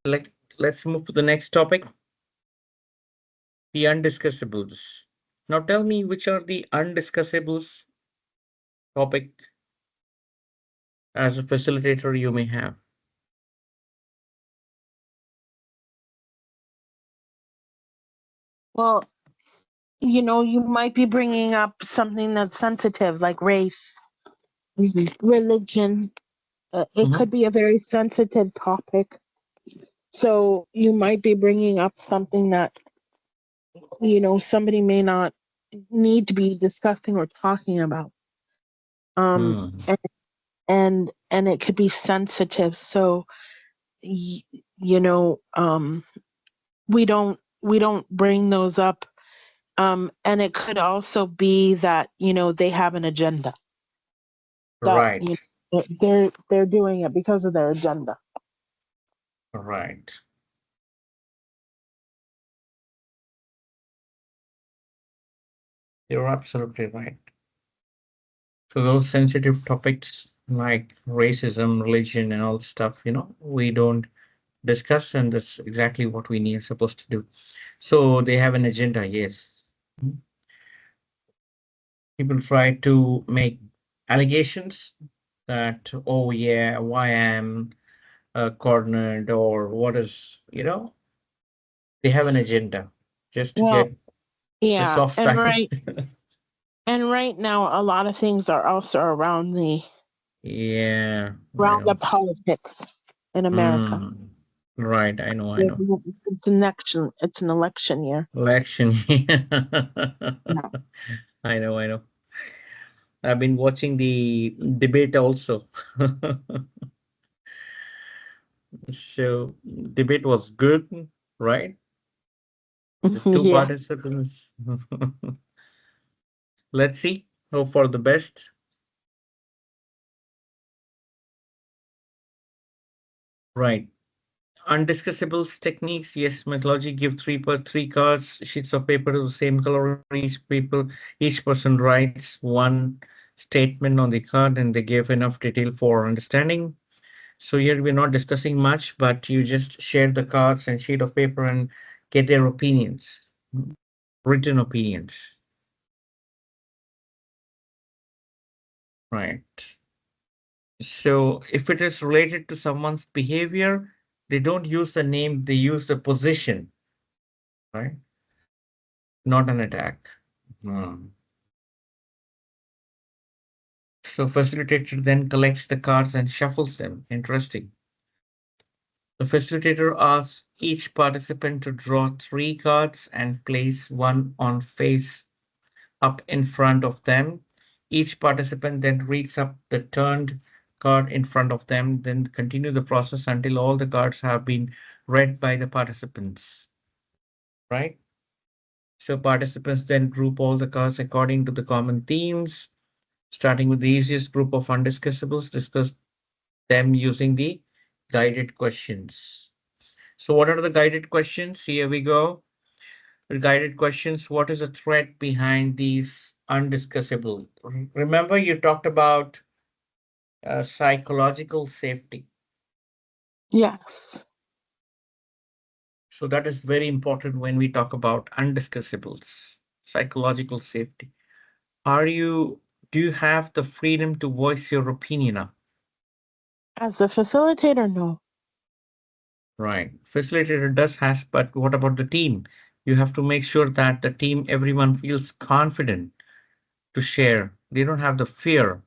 Let, let's move to the next topic, the undiscussables. Now tell me which are the undiscussables topic as a facilitator you may have. Well, you might be bringing up something that's sensitive, like race, religion. It Mhm. could be a very sensitive topic. So you might be bringing up something that, somebody may not need to be discussing or talking about. Um, Hmm. and it could be sensitive. So, y- you know, um, we don't bring those up. And it could also be that, they have an agenda that, Right, they're doing it because of their agenda. right. You're absolutely right. So those sensitive topics like racism, religion, and all stuff, we don't discuss, and that's exactly what we need supposed to do. So they have an agenda, yes. People try to make allegations that, oh yeah, why I'm cornered, or what is, they have an agenda just to Well, get the yeah, soft and side. right now a lot of things are also around the Yeah, I around the know. politics in America. Mm, right, I know, I There's know. It's an election year. Election. Yeah. I know, I know. I've been watching the debate also. So debate was good, right? The two Yeah. participants. Let's see. Hope for the best. Right. Undiscussables techniques. Yes, methodology. Give three cards, sheets of paper of the same color. Each person writes one statement on the card, and they give enough detail for understanding. So here we're not discussing much, but you just share the cards and sheet of paper and get their opinions, written opinions. Right. So if it is related to someone's behavior, they don't use the name, they use the position, right? Not an attack. Hmm. So facilitator then collects the cards and shuffles them. Interesting. The facilitator asks each participant to draw three cards and place one on face up in front of them. Each participant then reads up the turned card in front of them, then continue the process until all the cards have been read by the participants, right? So participants then group all the cards according to the common themes, starting with the easiest group of undiscussables, discuss them using the guided questions. So what are the guided questions? Here we go. The guided questions. What is the threat behind these undiscussable? Remember, you talked about psychological safety. Yes. So that is very important when we talk about undiscussables, psychological safety. Do you have the freedom to voice your opinion now? As the facilitator, no. Right. Facilitator does has, but what about the team? You have to make sure that the team, everyone feels confident to share. They don't have the fear,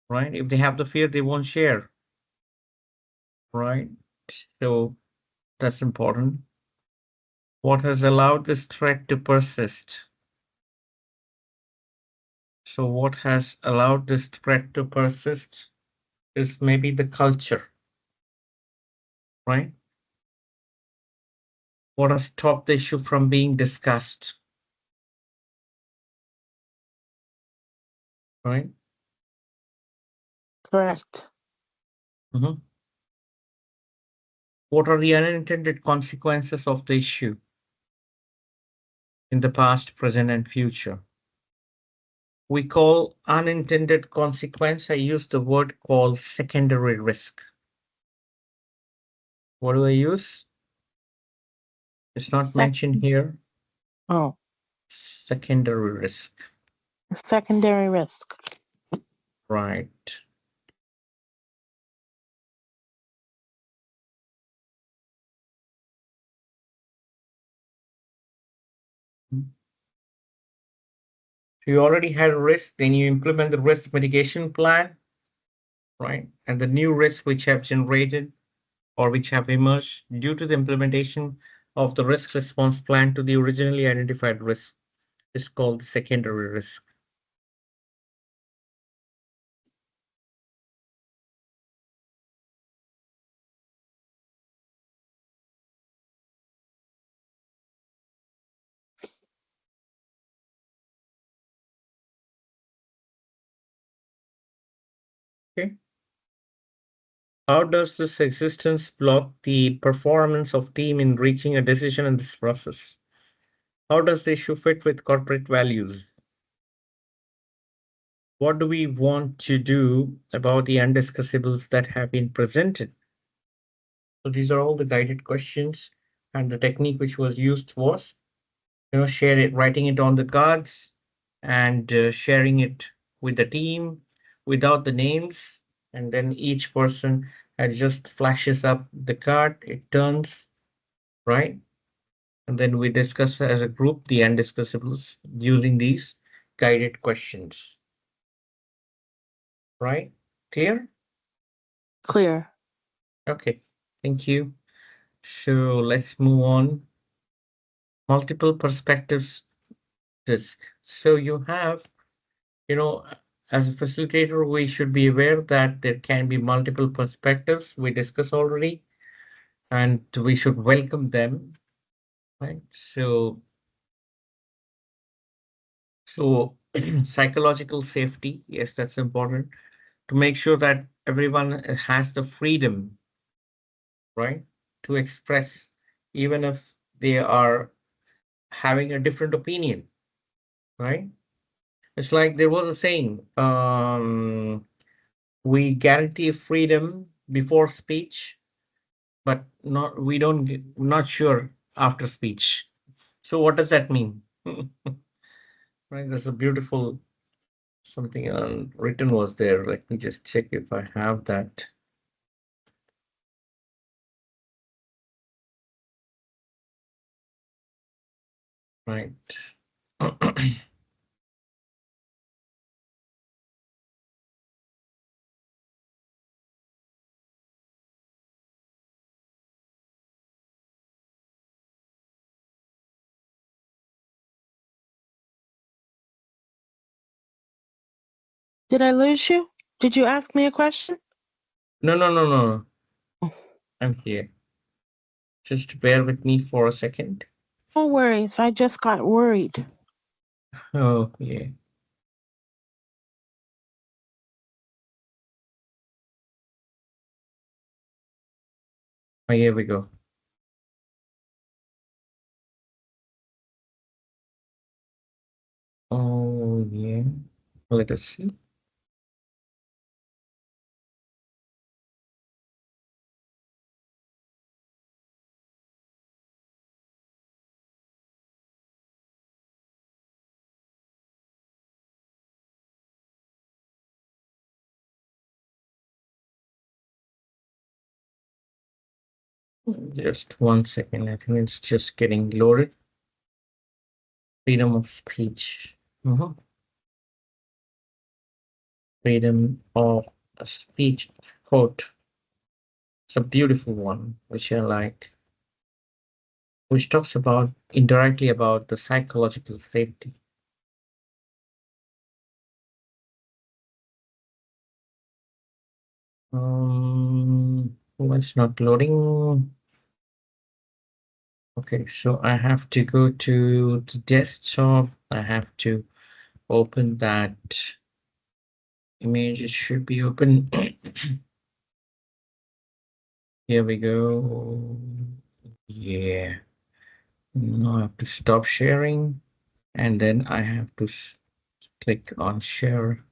right? If they have the fear, they won't share, right? So that's important. What has allowed this threat to persist? So what has allowed this threat to persist is maybe the culture, right? What has stopped the issue from being discussed, right? Correct. Mhm. What are the unintended consequences of the issue in the past, present, and future? We call unintended consequence, I use the word called secondary risk. What do I use? It's not mentioned here. Oh, Secondary risk. secondary risk. Right. So you already had a risk, then you implement the risk mitigation plan, right? And the new risks which have generated or which have emerged due to the implementation of the risk response plan to the originally identified risk is called secondary risk. Okay. How does this existence block the performance of team in reaching a decision in this process? How does the issue fit with corporate values? What do we want to do about the undiscussables that have been presented? So these are all the guided questions, and the technique which was used was, share it, writing it on the cards and sharing it with the team without the names. And then each person just flashes up the card, it turns, right? And then we discuss as a group the undiscussables using these guided questions, right? Clear? Clear. Okay, thank you. So let's move on. Multiple perspectives risk. So you have, you know, as a facilitator, we should be aware that there can be multiple perspectives we discussed already, and we should welcome them, right? So psychological safety, yes, that's important to make sure that everyone has the freedom, right, to express, even if they are having a different opinion, right? It's like there was a saying, we guarantee freedom before speech, but not we don't not sure after speech. So what does that mean? Right, there's a beautiful something written was there. Let me just check if I have that. Right. Did I lose you? Did you ask me a question? No, no, no, no. I'm here. Just bear with me for a second. No worries. I just got worried. Oh, yeah. Oh, here we go. Oh, yeah. Let us see. Just one second. I think it's just getting loaded. Freedom of speech. Freedom of speech quote. It's a beautiful one, which I like, which talks about indirectly about the psychological safety. It's not loading. Okay, so I have to go to the desktop. I have to open that image. It should be open. Here we go. Yeah. Now I have to stop sharing, and then I have to click on share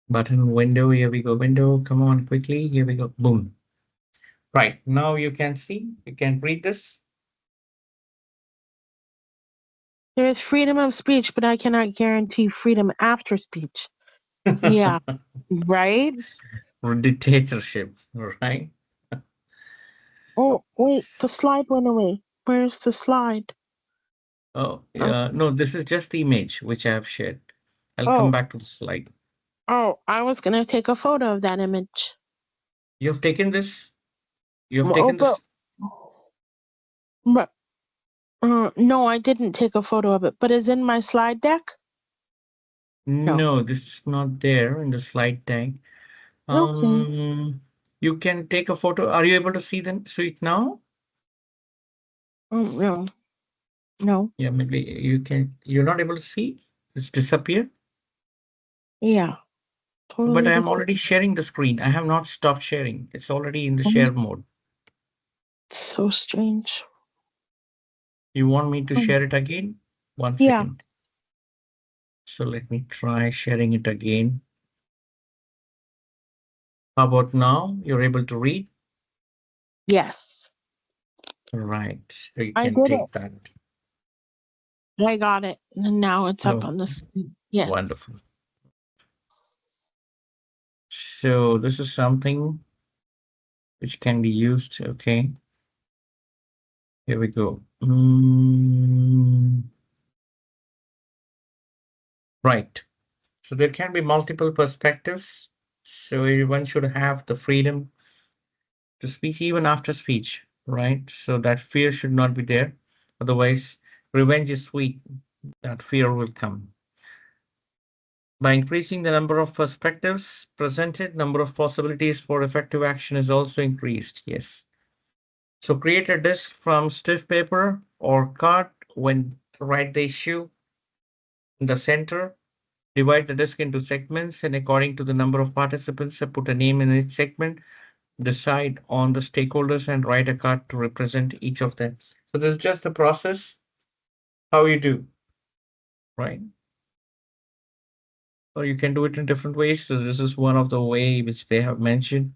button window. Here we go. Window. Come on, quickly. Here we go. Boom. Right. Now you can see, you can read this. There is freedom of speech, but I cannot guarantee freedom after speech. Yeah, right? Or dictatorship, right? Oh, wait, the slide went away. Where's the slide? Oh, Uh, yeah. No, this is just the image which I have shared. I'll come oh, back to the slide. oh, I was gonna take a photo of that image. You have taken this? You have Oh, taken this? but no, I didn't take a photo of it, but is in my slide deck? No. No, this is not there in the slide deck. Okay. You can take a photo. Are you able to see it now? No, no. Yeah, maybe you can. You're not able to see. It's disappeared. Yeah, But totally I am already disappeared. sharing the screen. I have not stopped sharing. It's already in the share mode. So strange. You want me to Um, share it again? One yeah. second. So let me try sharing it again. How about now? You're able to read? Yes. Right. So you I can did it. take that. I got it. And now it's up Oh, on the screen. Yes. wonderful. So this is something which can be used. Okay. Here we go. Right. So there can be multiple perspectives. So everyone should have the freedom to speak even after speech, right? So that fear should not be there. Otherwise, revenge is sweet. That fear will come. By increasing the number of perspectives presented, number of possibilities for effective action is also increased. Yes. So create a disk from stiff paper or card when write the issue in the center. Divide the disk into segments and according to the number of participants, put a name in each segment. Decide on the stakeholders and write a card to represent each of them. So this is just the process, how you do, right? Or you can do it in different ways. So this is one of the way which they have mentioned.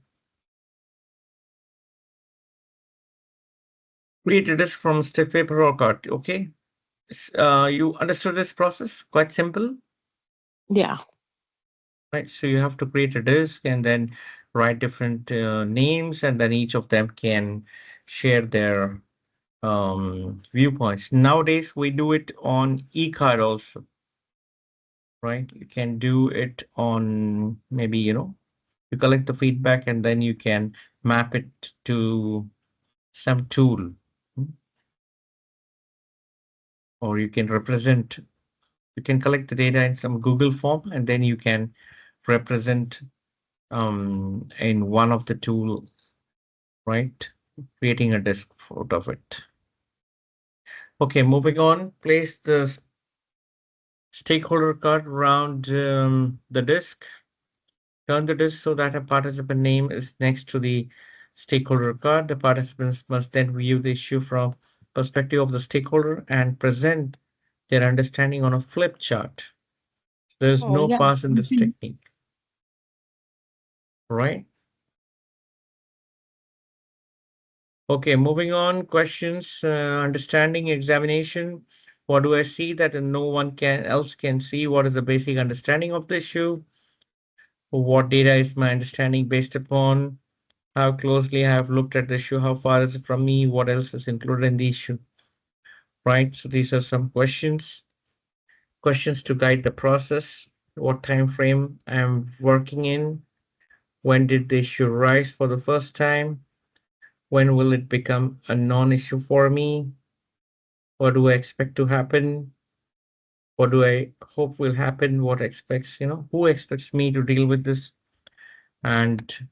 Create a disk from stiff paper or card. Okay. You understood this process? Quite simple, Yeah. right? So you have to create a disk and then write different names, and then each of them can share their viewpoints. Nowadays, we do it on e-card also, right? You can do it on maybe, you collect the feedback and then you can map it to some tool, or you can collect the data in some Google form and then you can represent in one of the tool, right? Creating a disk out of it. Okay, moving on, place the stakeholder card around the disk. Turn the disk so that a participant name is next to the stakeholder card. The participants must then view the issue from perspective of the stakeholder and present their understanding on a flip chart. There's Oh, no yeah. pass in this Mhm. technique, right? Okay, moving on. Questions, understanding, examination. What do I see that no one else can see? What is the basic understanding of the issue? What data is my understanding based upon? How closely I have looked at the issue? How far is it from me? What else is included in the issue? Right. So these are some questions. Questions to guide the process. What time frame I'm working in? When did the issue rise for the first time? When will it become a non-issue for me? What do I expect to happen? What do I hope will happen? What expects, who expects me to deal with this, and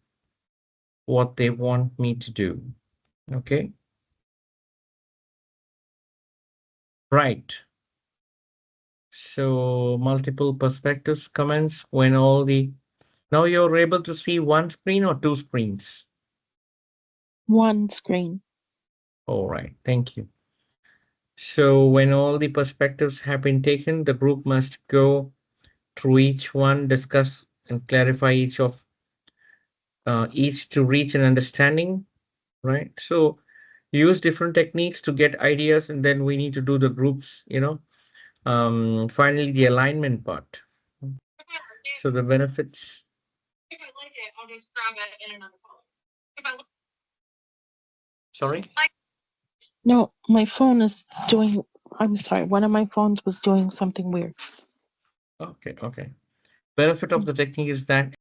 what they want me to do. Okay. Right. So multiple perspectives comments when all the now you're able to see one screen or two screens. One screen. All right, thank you. So when all the perspectives have been taken, the group must go through each one, discuss and clarify each to reach an understanding, right? So use different techniques to get ideas, and then we need to do the groups, finally, the alignment part. So the benefits. Sorry? No, my phone is doing, I'm sorry, one of my phones was doing something weird. Okay, okay. Benefit of the technique is that